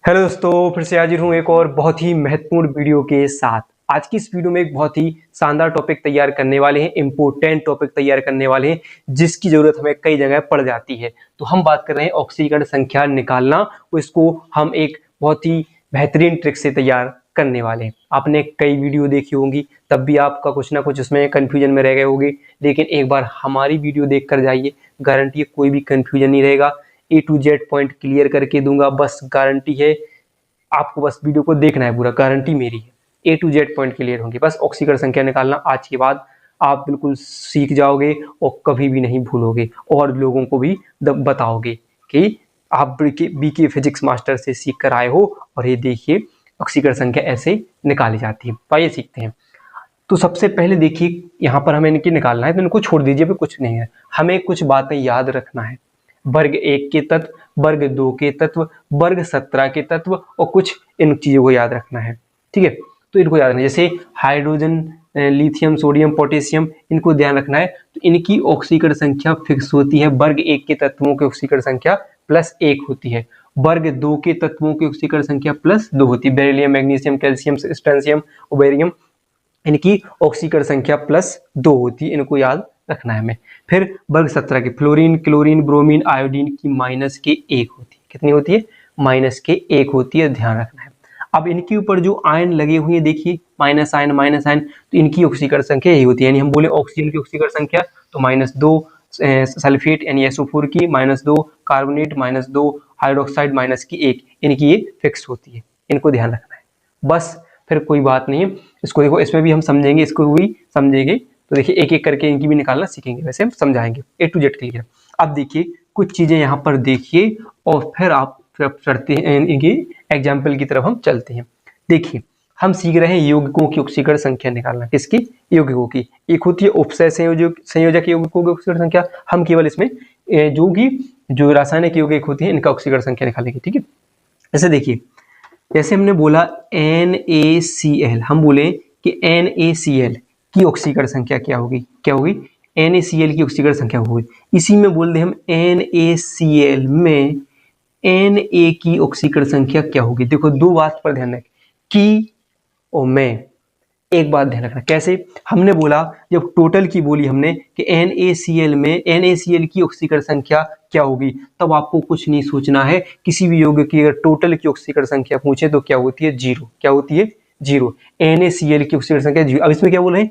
Hello दोस्तों, फिर से हाजिर हूँ एक और बहुत ही महत्वपूर्ण वीडियो के साथ। आज की इस वीडियो में एक बहुत ही शानदार टॉपिक तैयार करने वाले हैं, इंपॉर्टेंट टॉपिक तैयार करने वाले हैं जिसकी जरूरत हमें कई जगह पड़ जाती है। तो हम बात कर रहे हैं ऑक्सीकरण संख्या निकालना, और इसको हम एक बहुत ही बेहतरीन ट्रिक से तैयार करने वाले हैं। आपने कई वीडियो देखी होंगी, तब भी आपका कुछ ना कुछ उसमें कंफ्यूजन में रह गए होंगे, लेकिन एक बार हमारी वीडियो देख कर जाइए, गारंटी है कोई भी कंफ्यूजन नहीं रहेगा। ए टू जेड पॉइंट क्लियर करके दूंगा, बस गारंटी है। आपको बस वीडियो को देखना है, पूरा गारंटी मेरी है। ए टू जेड पॉइंट क्लियर होंगे, बस ऑक्सीकरण संख्या निकालना आज के बाद आप बिल्कुल सीख जाओगे और कभी भी नहीं भूलोगे, और लोगों को भी बताओगे कि आप बीके फिजिक्स मास्टर से सीख कर आए हो और ये देखिए ऑक्सीकरण संख्या ऐसे निकाली जाती है। तो आइए सीखते हैं। तो सबसे पहले देखिए, यहाँ पर हमें इनकी निकालना है, तो इनको छोड़ दीजिए, पे कुछ नहीं है। हमें कुछ बातें याद रखना है। वर्ग 1 के तत्व, वर्ग 2 के तत्व, वर्ग 17 के तत्व, और कुछ इन चीजों को याद रखना है। ठीक है, तो इनको याद रखना है, जैसे हाइड्रोजन, लिथियम, सोडियम, पोटेशियम, इनको ध्यान रखना है। तो इनकी ऑक्सीकरण संख्या फिक्स होती है। वर्ग 1 के तत्वों की ऑक्सीकरण संख्या +1 होती है, वर्ग 2 के तत्वों की ऑक्सीकरण संख्या +2 होती है। Beryllium, magnesium, calcium, strontium, barium, इनकी ऑक्सीकरण संख्या +2 होती है, इनको याद रखना है हमें। फिर वर्ग 17 के फ्लोरीन, क्लोरीन, ब्रोमीन, आयोडीन की -1 होती है। कितनी होती है? -1 होती है, ध्यान रखना है। अब इनके ऊपर जो आयन लगे हुए हैं, देखिए माइनस आयन, तो इनकी ऑक्सीकरण संख्या यही होती है। यानी हम बोले ऑक्सीजन की ऑक्सीकरण संख्या तो -2, सल्फेट यानी SO4 की -2, कार्बोनेट -2, हाइड्रोक्साइड -1, इनकी ये फिक्स होती है। इनको ध्यान रखना है बस, फिर कोई बात नहीं है। इसको देखो, इसमें भी हम समझेंगे, इसको भी समझेंगे। तो देखिए एक एक करके इनकी भी निकालना सीखेंगे, वैसे हम समझाएंगे ए टू जेड क्लियर। अब देखिए कुछ चीजें यहाँ पर देखिए, और फिर आप चढ़ते हैं इनके एग्जाम्पल की तरफ हम चलते हैं। देखिए हम सीख रहे हैं यौगिकों की ऑक्सीकरण संख्या निकालना। किसकी? यौगिकों की। एक होती है उपसय संयोजक यौगिकों की ऑक्सीकरण संख्या। हम केवल इसमें जो रासायनिक यौगिक होती है इनका ऑक्सीकरण संख्या निकालेंगे। ठीक है, ऐसे देखिए, जैसे हमने बोला NaCl, हम बोले कि NaCl की ऑक्सीकरण संख्या क्या होगी? क्या होगी? NaCl की ऑक्सीकरण संख्या होगी। इसी में बोल दे हम NaCl में Na की ऑक्सीकरण संख्या क्या होगी? देखो दो बात पर ध्यान रखें, की और में। एक बात ध्यान रखना, कैसे? हमने बोला, जब टोटल की बोली हमने कि NaCl में NaCl की ऑक्सीकरण संख्या क्या होगी, तब आपको कुछ नहीं सोचना है। किसी भी यौगिक की अगर टोटल की ऑक्सीकरण संख्या पूछे तो क्या होती है? 0। क्या होती है? 0। NaCl की ऑक्सीकरण संख्या 0। अब इसमें क्या बोल रहे हैं?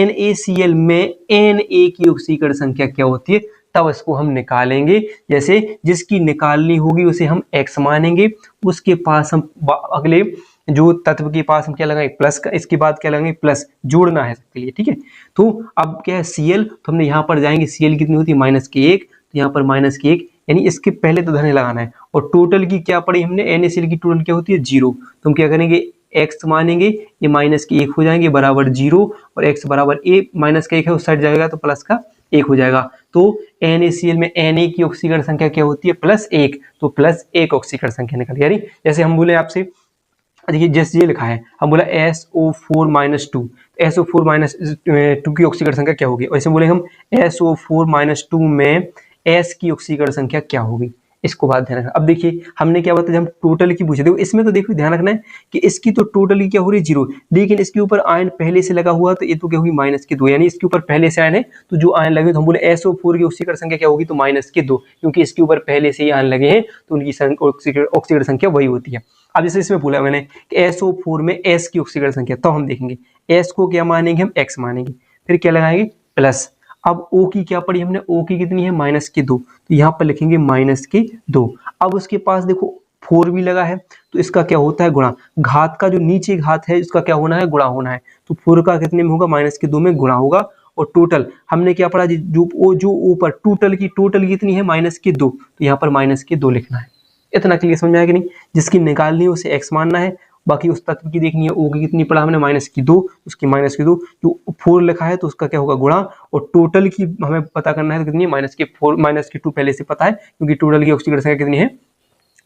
NaCl में Na की ऑक्सीकरण संख्या क्या होती है, तब इसको हम निकालेंगे। जैसे जिसकी निकालनी होगी उसे हम x मानेंगे, उसके पास हम अगले जो तत्व के पास हम क्या लगाएंगे? प्लस का। इसके बाद क्या लगाएंगे? प्लस, जोड़ना है सबके लिए। ठीक है, तो अब क्या है? Cl, तो हमने यहाँ पर जाएंगे, Cl कितनी होती है? -1, तो यहाँ पर -1, यानी इसके पहले तो धन लगाना है। और टोटल की क्या पड़ी हमने? NaCl की टोटल क्या होती है? 0। तो हम क्या करेंगे? x मानेंगे, ये -1 हो जाएंगे, बराबर 0, और x बराबर -1 है, उस साइड जाएगा तो प्लस का 1 हो जाएगा। तो NaCl में Na की ऑक्सीकरण संख्या क्या होती है? +1, तो +1 ऑक्सीकरण संख्या निकल। यानी जैसे हम बोले आपसे, देखिए जैसे ये लिखा है, हम बोला SO4-2, SO4-2 की ऑक्सीकरण संख्या क्या होगी? और इसे बोले हम SO4-2 में S की ऑक्सीकरण संख्या क्या होगी? इसको बात ध्यान रखना। अब देखिए हमने क्या बताया, हम टोटल की पूछे। देखो इसमें तो देखो ध्यान रखना है कि इसकी तो टोटल की क्या हो रही है? 0, लेकिन इसके ऊपर आयन पहले से लगा हुआ, तो ये तो क्या होगी? -2, यानी इसके ऊपर पहले से आयन है, तो जो आयन लगे तो हम बोले SO4 की ऑक्सीकरण संख्या क्या होगी? तो -2, क्योंकि इसके ऊपर पहले से ही आयन लगे हैं, तो उनकी ऑक्सीकरण संख्या वही होती है। अब जैसे इसमें बोला मैंने कि SO4 में S की ऑक्सीकरण संख्या, तो हम देखेंगे S को क्या मानेंगे? हम x मानेंगे, फिर क्या लगाएंगे? प्लस। अब O की क्या पड़ी हमने? O की कितनी है? -2, तो यहाँ पर लिखेंगे -2। अब उसके पास देखो 4 भी लगा है, तो इसका क्या होता है? गुणा। घात का जो नीचे घात है इसका क्या होना है? गुणा होना है। तो 4 का कितने में होगा? -2 में गुणा होगा। और टोटल हमने क्या पढ़ा? जो ऊपर टोटल कितनी है? -2, तो यहाँ पर -2 लिखना है। इतना क्लियर समझ में आया कि नहीं? जिसकी निकालनी है उसे x मानना है, बाकी उस तत्व की देखनी है। O की कितनी पढ़ा हमने? -2, उसकी -2, जो 4 लिखा है तो उसका क्या होगा? गुणा। और टोटल की हमें पता करना है तो कितनी है? -2 पहले से पता है, क्योंकि टोटल की ऑक्सीकरण संख्या कितनी है?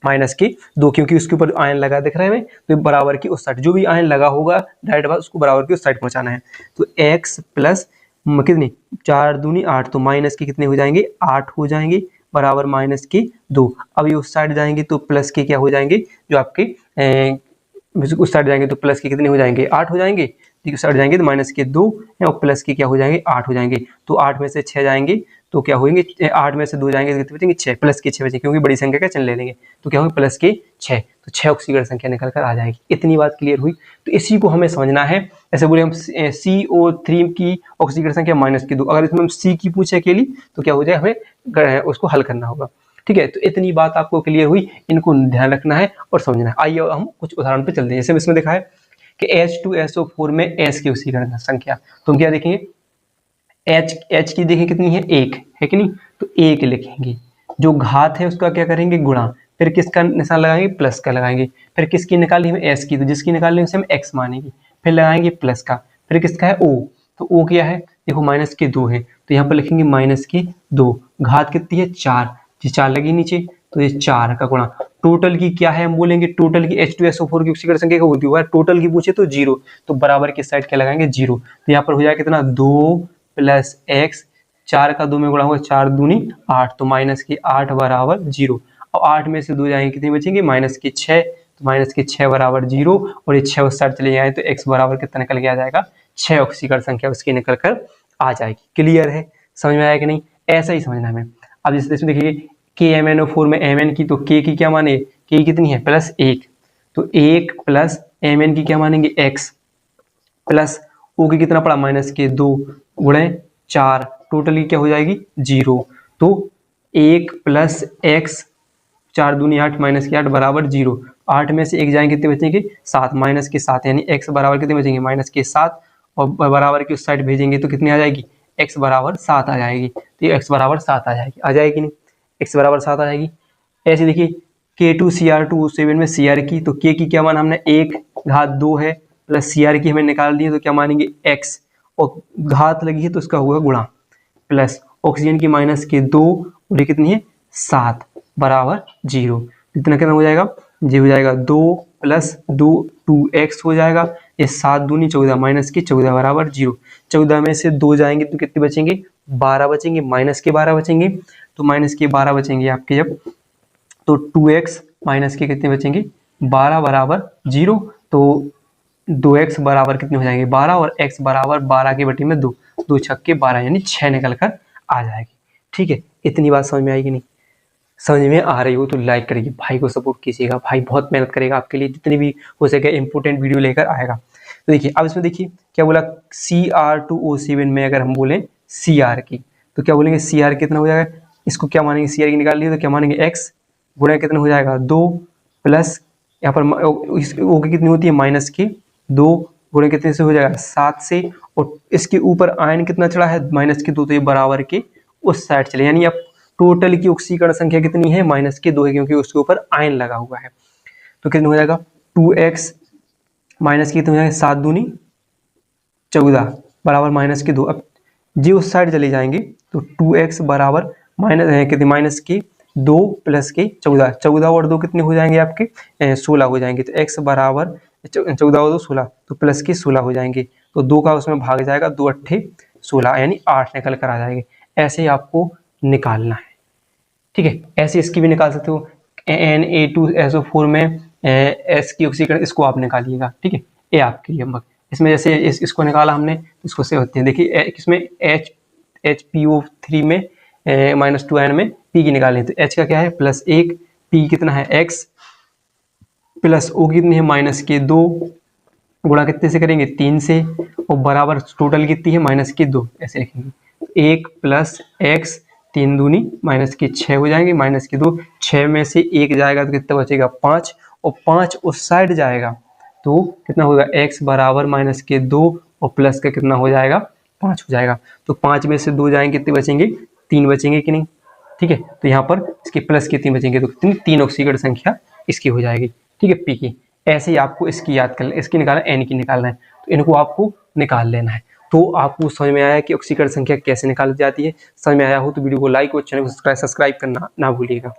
-2, क्योंकि उसके ऊपर आयन लगा दिख रहा है हमें, तो बराबर की उस साइड जो भी आयन लगा होगा डायरेक्ट बात, उसको बराबर की उस साइड पहुंचाना है। तो x प्लस कितनी? 4 दूनी 8, तो माइनस के कितने हो जाएंगे? 8 हो जाएंगे, बराबर माइनस के 2। अब ये उस साइड जाएंगे तो प्लस के क्या हो जाएंगे, जो आपके उस साइड जाएंगे तो प्लस के कितने हो जाएंगे, 8 हो जाएंगे। ठीक, उस साइड जाएंगे तो माइनस के 2 और प्लस के क्या हो जाएंगे, 8 हो जाएंगे। तो 8 में से 6 जाएंगे तो क्या होंगे, 8 में से 2 जाएंगे तो कितने बचेंगे, 6, प्लस के 6 बचेंगे क्योंकि बड़ी संख्या का चिन्ह ले लेंगे तो क्या होगा प्लस के 6, तो 6 ऑक्सीकरण संख्या निकल कर आ जाएगी। इतनी बात क्लियर हुई। तो इसी को हमें समझना है। ऐसे बोले हम CO3 की ऑक्सीकरण संख्या -2, अगर इसमें हम C की पूछे अकेली तो क्या हो जाए, हमें उसको हल करना होगा। ठीक है, तो इतनी बात आपको क्लियर हुई, इनको ध्यान रखना है और समझना है। आइए हम कुछ उदाहरण पे चलते हैं। जैसे इसमें देखा है कि H2SO4 में S की ऑक्सीकरण संख्या, तो हम क्या देखेंगे, H की देखें कितनी है, 1 है कि नहीं, तो 1 लिखेंगे। जो घात है उसका क्या करेंगे, गुणा, फिर किसका निशान लगाएंगे, प्लस का लगाएंगे। फिर किसकी निकाली हमें, S की, तो जिसकी निकालनी है उसे हम X मानेंगे, फिर लगाएंगे प्लस का। फिर किसका है, O, तो O क्या है, देखो -2 है तो यहाँ पर लिखेंगे -2। घात कितनी है, 4, ये 4 लगी नीचे तो ये 4 का गुणा। टोटल की क्या है, हम बोलेंगे टोटल की H2SO4 की ऑक्सीकरण संख्या क्या होती है, टोटल की पूछे तो 0, तो बराबर की साइड क्या लगाएंगे, 0। तो यहाँ पर हो जाएगा कितना, 2 + x, 4 का 2 में गुणा होगा, 4 दूनी 8, तो -8 बराबर 0। और 8 में से 2 जाएंगे कितने बचेंगे, -6, तो -6 बराबर 0, और ये 6 उस साइड चले जाए तो x बराबर कितना निकल के आ जाएगा, 6 ऑक्सीकरण संख्या उसकी निकल कर आ जाएगी। क्लियर है, समझ में आया कि नहीं, ऐसा ही समझना है। अब जैसे इसमें देखिए KMnO4 में Mn की, तो K की क्या माने, K कितनी है, +1, तो 1 + Mn की क्या मानेंगे, x, प्लस O की कितना पड़ा, -2 गुणे 4, टोटल की क्या हो जाएगी, 0। तो 1 + x, 4 दूनी 8, -8 बराबर 0। 8 में से 1 जाएंगे कितने बचेंगे, 7, -7, यानी x बराबर कितने बचेंगे, -7, और बराबर की उस साइड भेजेंगे तो कितनी आ जाएगी, x बराबर 7 आ जाएगी। तो ये x बराबर 7 आ जाएगी नहीं, x बराबर 7 आ जाएगी। ऐसे देखिए K2Cr2O7 में Cr की, तो K की क्या माना हमने, 1 घात 2 है, प्लस Cr की हमें निकाल दी है तो क्या मानेंगे, x, और घात लगी है तो उसका हुआ गुणा, प्लस ऑक्सीजन की -2 और ये कितनी है, 7 बराबर 0। कितना कितना हो जाएगा, ये हो जाएगा 2 + 2, 2x हो जाएगा, ये 7 दूनी 14, -14 बराबर 0। 14 में से 2 जाएंगे तो कितने बचेंगे, 12 बचेंगे, -12 बचेंगे, तो -12 बचेंगे आपके जब, तो 2x माइनस के कितने बचेंगे, 12 बराबर 0। तो 2x बराबर कितने हो जाएंगे, 12, और x बराबर 12 की बटी में 2, 2 छक्के 12, यानी 6 निकल कर आ जाएगी। ठीक है, इतनी बात समझ में आएगी नहीं, समझ में आ रही हो तो लाइक करिए, भाई को सपोर्ट कीजिएगा, भाई बहुत मेहनत करेगा आपके लिए, जितनी भी हो सके इंपोर्टेंट वीडियो लेकर आएगा। तो देखिए अब इसमें देखिए क्या बोला, Cr2O7 में अगर हम बोलें Cr की, तो क्या बोलेंगे, Cr कितना हो जाएगा, इसको क्या मानेंगे, Cr की निकाल लिए तो क्या मानेंगे, x गुणा कितना हो जाएगा, 2 प्लस यहाँ पर O की कितनी होती है, -2 गुणे कितने से हो जाएगा, 7 से, और इसके ऊपर आयन कितना चढ़ा है, -2, तो ये बराबर के उस साइड चले, यानी अब टोटल की ऑक्सीकरण संख्या कितनी है, -2 है, क्योंकि उसके ऊपर आयन लगा हुआ है। तो कितना हो जाएगा, 2x माइनस की कितने हो जाएगा, 7 दूनी 14 बराबर -2। अब जी उस साइड चले जाएंगे तो 2x बराबर -2 प्लस के 14, 14 और 2 कितने हो जाएंगे आपके, 16 हो जाएंगे। तो x बराबर 14 और 2 16, तो प्लस के 16 हो जाएंगे, तो 2 का उसमें भाग जाएगा, 2 अट्ठे 16, यानी 8 निकल कर आ जाएंगे। ऐसे ही आपको निकालना है। ठीक है, ऐसे इसकी भी निकाल सकते हो, Na2SO4 में S की ऑक्सीकरण, इसको आप निकालिएगा। ठीक है, ये आपके लिए इसमें जैसे इसको निकाला हमने, इसको से होते हैं। देखिए इसमें HPO3 में -2 आयन में P की निकालनी, तो H का क्या है, +1, P कितना है x, प्लस O कितनी है -2, गुणा कितने से करेंगे, 3 से, और बराबर टोटल कितनी है, -2, ऐसे लिखेंगे। 1 + x, 3 दूनी -6 हो जाएंगे, -2, 6 में से 1 जाएगा तो कितना बचेगा, 5, और 5 उस साइड जाएगा तो कितना होगा, x बराबर -2 और प्लस का कितना हो जाएगा, 5 हो जाएगा। तो 5 में से 2 जाएंगे कितने बचेंगे, 3 बचेंगे कि नहीं। ठीक है, तो यहाँ पर इसके प्लस के 3 बचेंगे, तो कितनी, 3 ऑक्सीकरण संख्या इसकी हो जाएगी। ठीक है, P की। ऐसे ही आपको इसकी याद कर, इसकी निकालना, N की निकालना है, तो इनको आपको निकाल लेना है। तो आपको समझ में आया कि ऑक्सीकरण संख्या कैसे निकाली जाती है। समझ में आया हो तो वीडियो को लाइक और चैनल को सब्सक्राइब करना ना भूलिएगा।